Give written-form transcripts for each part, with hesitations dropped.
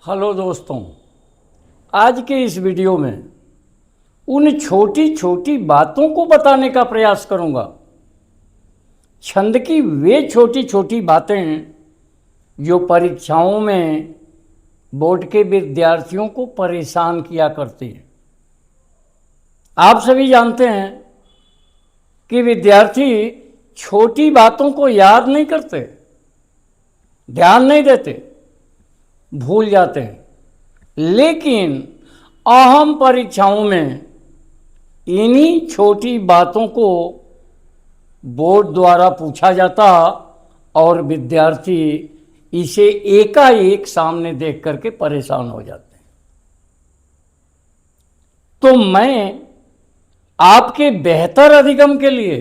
Hello दोस्तों, आज के इस वीडियो में उन छोटी छोटी बातों को बताने का प्रयास करूंगा। छंद की वे छोटी छोटी बातें जो परीक्षाओं में बोर्ड के विद्यार्थियों को परेशान किया करती हैं। आप सभी जानते हैं कि विद्यार्थी छोटी बातों को याद नहीं करते, ध्यान नहीं देते, भूल जाते हैं। लेकिन अहम परीक्षाओं में इन्हीं छोटी बातों को बोर्ड द्वारा पूछा जाता और विद्यार्थी इसे एकाएक सामने देख करके परेशान हो जाते हैं। तो मैं आपके बेहतर अधिगम के लिए,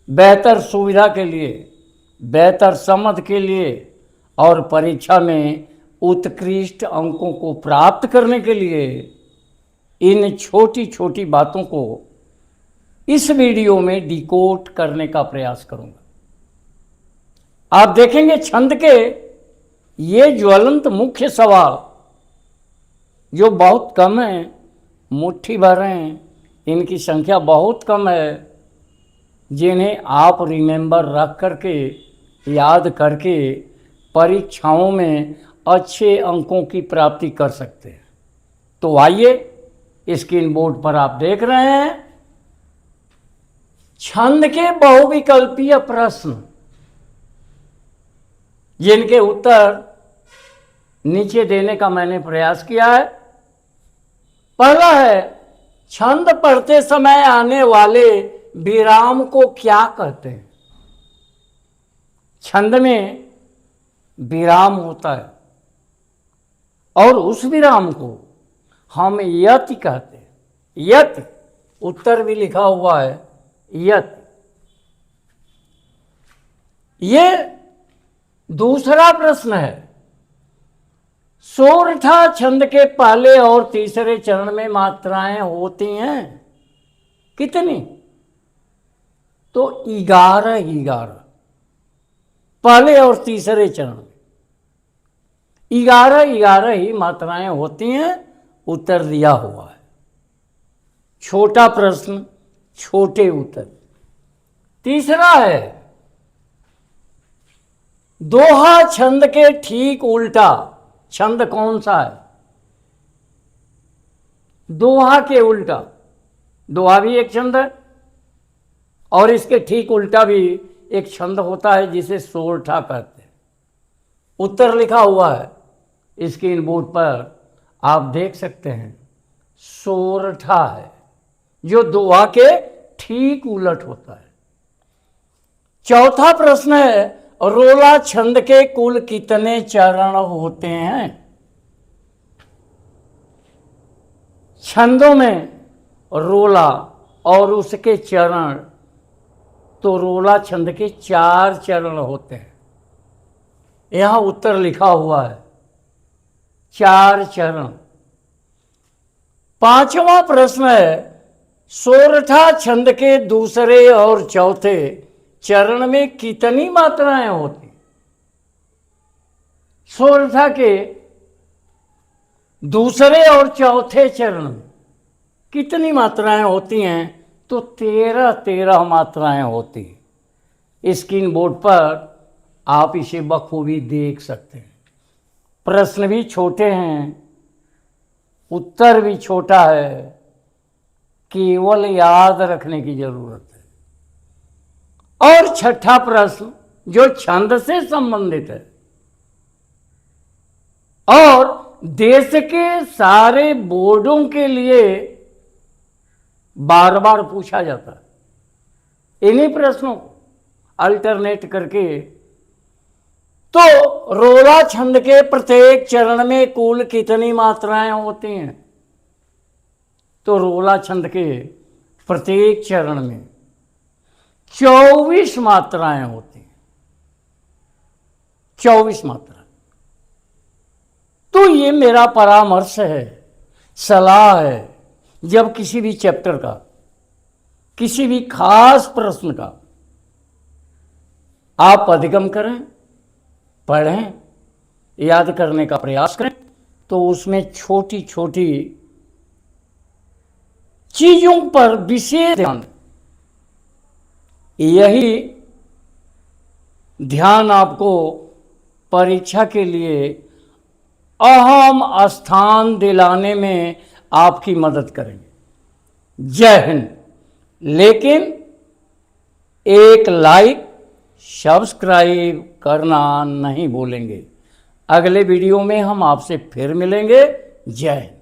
बेहतर सुविधा के लिए, बेहतर समझ के लिए और परीक्षा में उत्कृष्ट अंकों को प्राप्त करने के लिए इन छोटी छोटी बातों को इस वीडियो में डिकोड करने का प्रयास करूंगा। आप देखेंगे छंद के ये ज्वलंत मुख्य सवाल जो बहुत कम है, मुट्ठी भर हैं, इनकी संख्या बहुत कम है, जिन्हें आप रिमेंबर रख करके, याद करके परीक्षाओं में अच्छे अंकों की प्राप्ति कर सकते हैं। तो आइए, स्क्रीन बोर्ड पर आप देख रहे हैं छंद के बहुविकल्पीय प्रश्न, जिनके उत्तर नीचे देने का मैंने प्रयास किया है। पहला है, छंद पढ़ते समय आने वाले विराम को क्या कहते हैं? छंद में विराम होता है और उस विराम को हम यति कहते हैं। यति, उत्तर भी लिखा हुआ है यति। ये दूसरा प्रश्न है, सोरठा छंद के पहले और तीसरे चरण में मात्राएं होती हैं कितनी? तो 11 पहले और तीसरे चरण में 11 ही मात्राएं होती हैं। उत्तर दिया हुआ है। छोटा प्रश्न, छोटे उत्तर। तीसरा है, दोहा छंद के ठीक उल्टा छंद कौन सा है? दोहा के उल्टा, दोहा भी एक छंद है और इसके ठीक उल्टा भी एक छंद होता है जिसे सोरठा कहते हैं। उत्तर लिखा हुआ है स्क्रीन बोर्ड पर, आप देख सकते हैं। सोरठा है जो दोहा के ठीक उलट होता है। चौथा प्रश्न है, रोला छंद के कुल कितने चरण होते हैं? छंदों में रोला और उसके चरण, तो रोला छंद के 4 चरण होते हैं। यहां उत्तर लिखा हुआ है 4 चरण। पांचवा प्रश्न है, सोरठा छंद के दूसरे और चौथे चरण में कितनी मात्राएं होती? सोरठा के दूसरे और चौथे चरण में कितनी मात्राएं होती हैं? तो 13 मात्राएं होती हैं। स्क्रीन बोर्ड पर आप इसे बखूबी देख सकते हैं। प्रश्न भी छोटे हैं, उत्तर भी छोटा है, केवल याद रखने की जरूरत है। और छठा प्रश्न जो छंद से संबंधित है और देश के सारे बोर्डों के लिए बार बार पूछा जाता है। इन्हीं प्रश्नों को अल्टरनेट करके, तो रोला छंद के प्रत्येक चरण में कुल कितनी मात्राएं होती हैं? तो रोला छंद के प्रत्येक चरण में 24 मात्राएं होती हैं। 24 मात्रा। तो ये मेरा परामर्श है, सलाह है, जब किसी भी चैप्टर का, किसी भी खास प्रश्न का आप अधिगम करें, पढ़ें, याद करने का प्रयास करें तो उसमें छोटी छोटी चीज़ों पर विशेष ध्यान, यही ध्यान आपको परीक्षा के लिए अहम स्थान दिलाने में आपकी मदद करेंगे। जय हिंद। लेकिन एक लाइक सब्सक्राइब करना नहीं भूलेंगे। अगले वीडियो में हम आपसे फिर मिलेंगे। जय हिंद।